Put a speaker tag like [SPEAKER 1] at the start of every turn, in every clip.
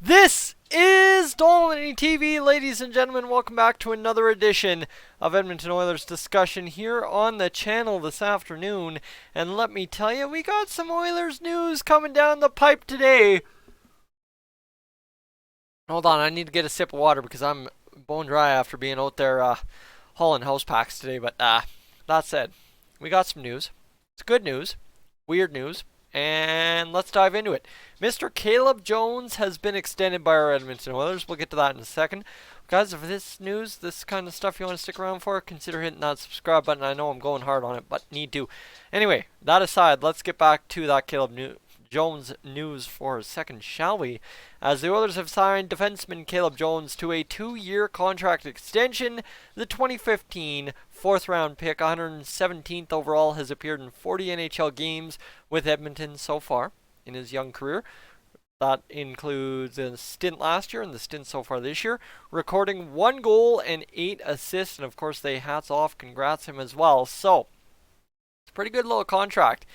[SPEAKER 1] This is Dominant TV, ladies and gentlemen. Welcome back to another edition of Edmonton Oilers discussion here on the channel this afternoon. And let me tell you, we got some Oilers news coming down the pipe today. Hold on, I need to get a sip of water because I'm bone dry after being out there hauling house packs today. But that said, we got some news. It's good news, weird news, and let's dive into it. Mr. Caleb Jones has been extended by our Edmonton Oilers. We'll get to that in a second. Guys, if this news, this kind of stuff you want to stick around for, consider hitting that subscribe button. I know I'm going hard on it, but need to. Anyway, that aside, let's get back to that Jones news for a second, shall we? As the Oilers have signed defenseman Caleb Jones to a 2-year contract extension, the 2015 fourth-round pick, 117th overall, has appeared in 40 NHL games with Edmonton so far in his young career. That includes a stint last year and the stint so far this year, recording 1 goal and 8 assists, and of course they hats off, congrats him as well. So, it's a pretty good little contract.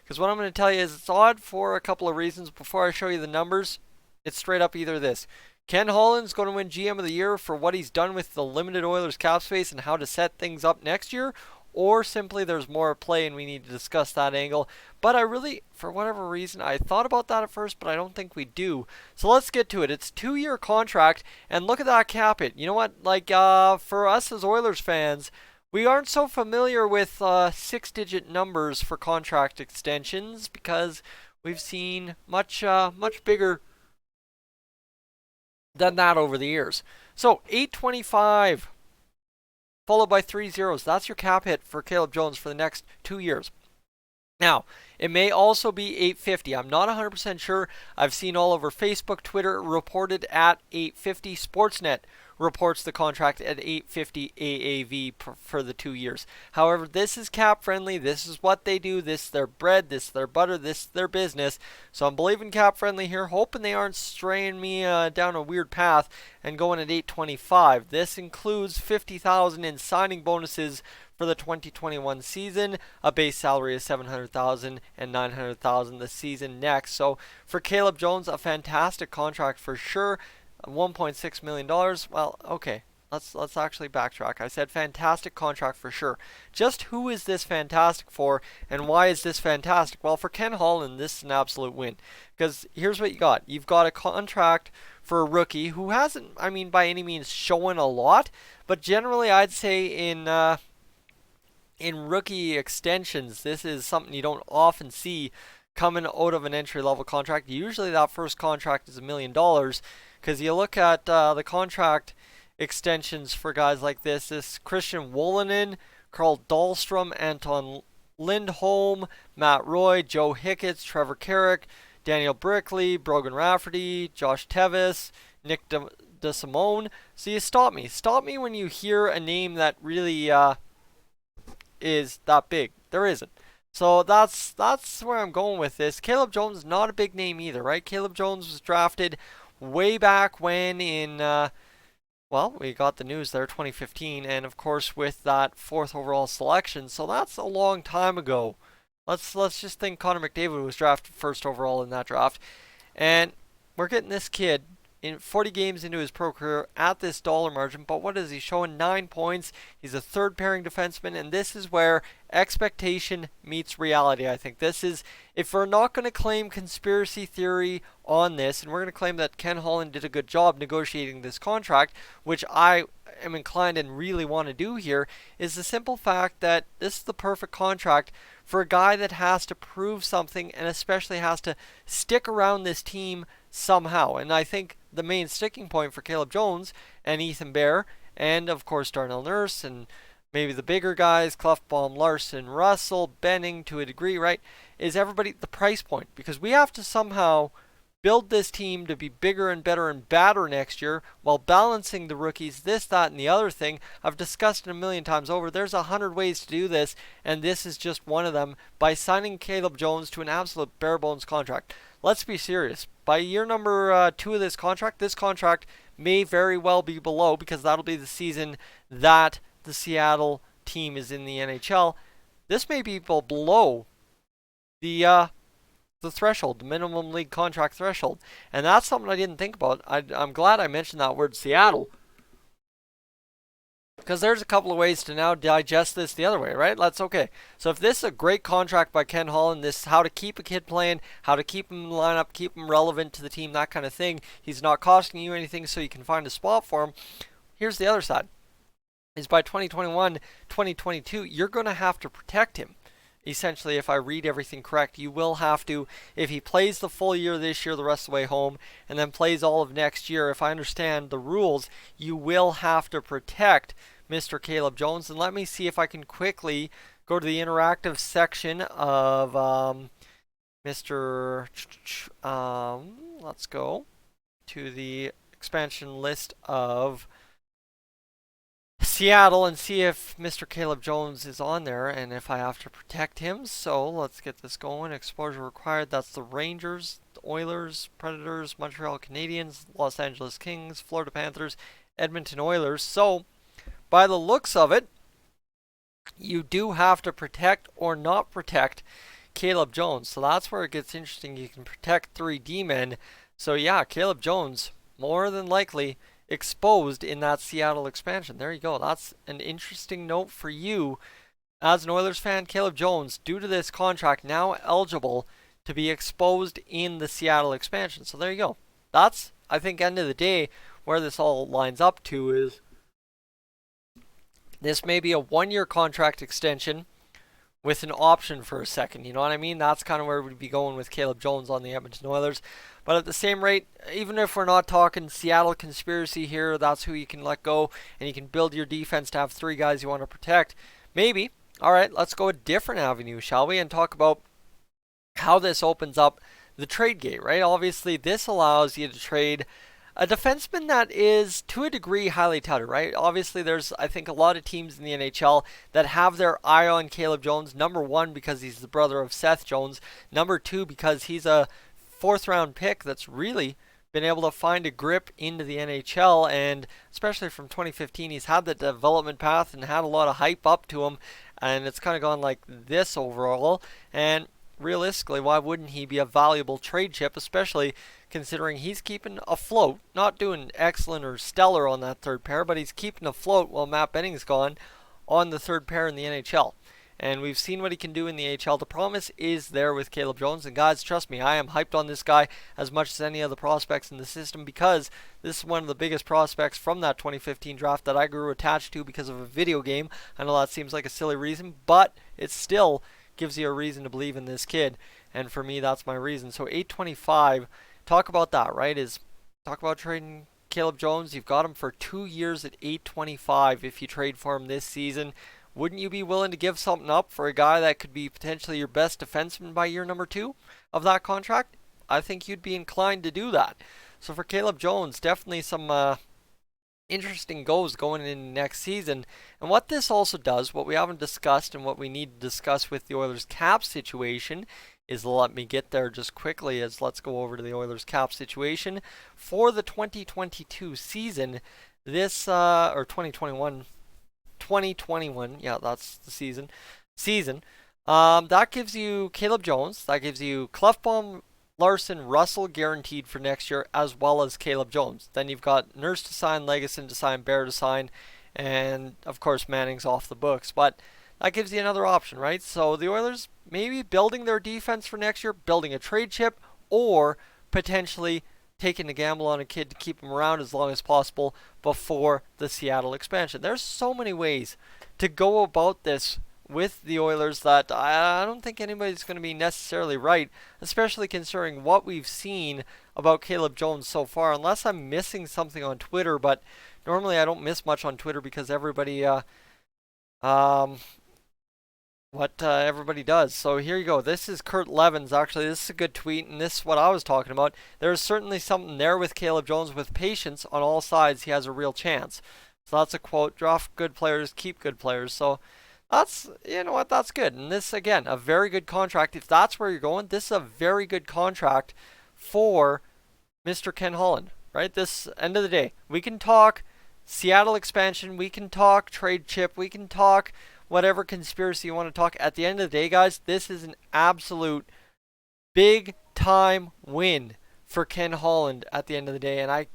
[SPEAKER 1] Because what I'm going to tell you is it's odd for a couple of reasons. Before I show you the numbers, it's straight up either this. Ken Holland's going to win GM of the Year for what he's done with the limited Oilers cap space and how to set things up next year. Or simply there's more play and we need to discuss that angle. But I really, for whatever reason, I thought about that at first, but I don't think we do. So let's get to it. It's a 2-year contract, and look at that cap hit. You know what? Like, for us as Oilers fans, we aren't so familiar with 6-digit numbers for contract extensions because we've seen much bigger than that over the years. So 825 followed by 3 zeros. That's your cap hit for Caleb Jones for the next 2 years. Now, it may also be 850. I'm not 100% sure. I've seen all over Facebook, Twitter reported at 850. Sportsnet reports the contract at 850 AAV for the 2 years. However, this is cap friendly. This is what they do. This is their bread. This is their butter. This is their business. So I'm believing cap friendly here, hoping they aren't straying me down a weird path and going at 825. This includes $50,000 in signing bonuses for the 2021 season, a base salary of $700,000 and $900,000 the season next. So for Caleb Jones, a fantastic contract for sure. $1.6 million. Well, okay. Let's actually backtrack. I said fantastic contract for sure. Just who is this fantastic for, and why is this fantastic? Well, for Ken Holland, this is an absolute win. Because here's what you got. You've got a contract for a rookie who hasn't, I mean, by any means shown a lot, but generally I'd say in rookie extensions, this is something you don't often see coming out of an entry-level contract. Usually that first contract is $1 million, because you look at the contract extensions for guys like this Christian Wolanin, Carl Dahlstrom, Anton Lindholm, Matt Roy, Joe Hicketts, Trevor Carrick, Daniel Brickley, Brogan Rafferty, Josh Tevis, Nick DeSimone. So you stop me. Stop me when you hear a name that really is that big. There isn't. So that's where I'm going with this. Caleb Jones is not a big name either, right? Caleb Jones was drafted way back when in, well, we got the news there, 2015, and of course with that 4th overall selection. So that's a long time ago. Let's just think Connor McDavid was drafted 1st overall in that draft, and we're getting this kid in 40 games into his pro career at this dollar margin. But what is he showing? 9 points. He's a 3rd pairing defenseman, and this is where expectation meets reality. I think this is, if we're not going to claim conspiracy theory on this, and we're going to claim that Ken Holland did a good job negotiating this contract, which I am inclined and really want to do here, is the simple fact that this is the perfect contract for a guy that has to prove something and especially has to stick around this team somehow. And I think the main sticking point for Caleb Jones and Ethan Bear, and of course Darnell Nurse, and maybe the bigger guys, Clefbaum, Larson, Russell, Benning to a degree, right, is everybody the price point. Because we have to somehow build this team to be bigger and better and badder next year while balancing the rookies, this, that, and the other thing. I've discussed it a million times over. There's 100 ways to do this, and this is just one of them by signing Caleb Jones to an absolute bare bones contract. Let's be serious. By year number 2 of this contract may very well be below, because that'll be the season that the Seattle team is in the NHL. This may be below the the threshold, the minimum league contract threshold. And that's something I didn't think about. I'm glad I mentioned that word Seattle, because there's a couple of ways to now digest this the other way, right? Okay. So if this is a great contract by Ken Holland, this is how to keep a kid playing, how to keep him in the lineup, keep him relevant to the team, that kind of thing. He's not costing you anything, so you can find a spot for him. Here's the other side. Is by 2021, 2022, you're going to have to protect him. Essentially, if I read everything correct, you will have to, if he plays the full year this year, the rest of the way home, and then plays all of next year, if I understand the rules, you will have to protect Mr. Caleb Jones. And let me see if I can quickly go to the interactive section of let's go to the expansion list of Seattle and see if Mr. Caleb Jones is on there and if I have to protect him. So let's get this going. Exposure required. That's the Rangers, the Oilers, Predators, Montreal Canadiens, Los Angeles Kings, Florida Panthers, Edmonton Oilers. So by the looks of it, you do have to protect or not protect Caleb Jones. So that's where it gets interesting. You can protect 3 D-men. So yeah, Caleb Jones, more than likely exposed in that Seattle expansion. There you go. That's an interesting note for you as an Oilers fan. Caleb Jones, due to this contract, now eligible to be exposed in the Seattle expansion. So there you go. That's, I think, end of the day, where this all lines up to is this may be a 1-year contract extension with an option for a second. You know what I mean? That's kind of where we'd be going with Caleb Jones on the Edmonton Oilers. But at the same rate, even if we're not talking Seattle conspiracy here, that's who you can let go, and you can build your defense to have 3 guys you want to protect. Maybe. All right, let's go a different avenue, shall we? And talk about how this opens up the trade gate, right? Obviously, this allows you to trade a defenseman that is, to a degree, highly touted, right? Obviously, there's, I think, a lot of teams in the NHL that have their eye on Caleb Jones. Number 1, because he's the brother of Seth Jones. Number 2, because he's a 4th-round pick that's really been able to find a grip into the NHL, and especially from 2015, he's had the development path and had a lot of hype up to him, and it's kind of gone like this overall. And realistically, why wouldn't he be a valuable trade chip, especially considering he's keeping afloat, not doing excellent or stellar on that 3rd pair, but he's keeping afloat while Matt Benning's gone on the 3rd pair in the NHL. And we've seen what he can do in the AHL. The promise is there with Caleb Jones. And guys, trust me, I am hyped on this guy as much as any of the prospects in the system, because this is one of the biggest prospects from that 2015 draft that I grew attached to because of a video game. I know that seems like a silly reason, but it still gives you a reason to believe in this kid. And for me, that's my reason. So 825, talk about that, right? Talk about trading Caleb Jones. You've got him for 2 years at 825 if you trade for him this season. Wouldn't you be willing to give something up for a guy that could be potentially your best defenseman by year number 2 of that contract? I think you'd be inclined to do that. So for Caleb Jones, definitely some interesting goals going in next season. And what this also does, what we haven't discussed and what we need to discuss with the Oilers cap situation is, let me get there just quickly, as let's go over to the Oilers cap situation for the 2022 season. This or 2021, yeah, that's the season. That gives you Caleb Jones, that gives you Klefbom, Larson, Russell guaranteed for next year, as well as Caleb Jones. Then you've got Nurse to sign, Legason to sign, Bear to sign, and of course Manning's off the books. But that gives you another option, right? So the Oilers maybe building their defense for next year, building a trade chip, or potentially taking a gamble on a kid to keep him around as long as possible before the Seattle expansion. There's so many ways to go about this with the Oilers that I don't think anybody's going to be necessarily right, especially considering what we've seen about Caleb Jones so far, unless I'm missing something on Twitter. But normally I don't miss much on Twitter because everybody everybody does. So here you go. This is Kurt Levens. Actually, this is a good tweet, and this is what I was talking about. There's certainly something there with Caleb Jones. With patience on all sides, he has a real chance. So that's a quote. Draft good players, keep good players. So that's, you know what, that's good. And this, again, a very good contract. If that's where you're going, this is a very good contract for Mr. Ken Holland, right? This, end of the day, we can talk Seattle expansion, we can talk trade chip, we can talk whatever conspiracy you want to talk. At the end of the day, guys, this is an absolute big time win for Ken Holland at the end of the day, and I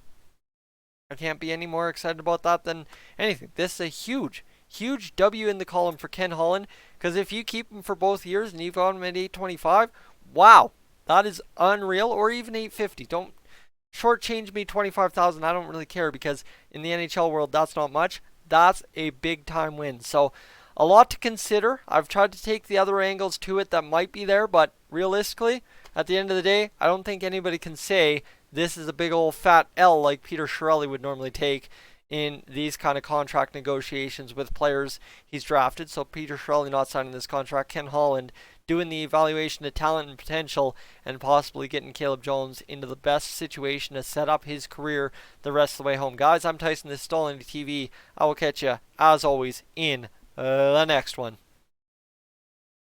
[SPEAKER 1] can't be any more excited about that than anything. This is a huge W in the column for Ken Holland, because if you keep him for both years and you've got him at 825, wow, that is unreal. Or even 850. Don't shortchange me 25,000. I don't really care, because in the NHL world, that's not much. That's a big time win. So a lot to consider. I've tried to take the other angles to it that might be there, but realistically, at the end of the day, I don't think anybody can say this is a big old fat L like Peter Chiarelli would normally take in these kind of contract negotiations with players he's drafted. So Peter Chiarelli not signing this contract, Ken Holland doing the evaluation of talent and potential, and possibly getting Caleb Jones into the best situation to set up his career the rest of the way home. Guys, I'm Tyson. This is Stolen TV. I will catch you, as always, in the next one.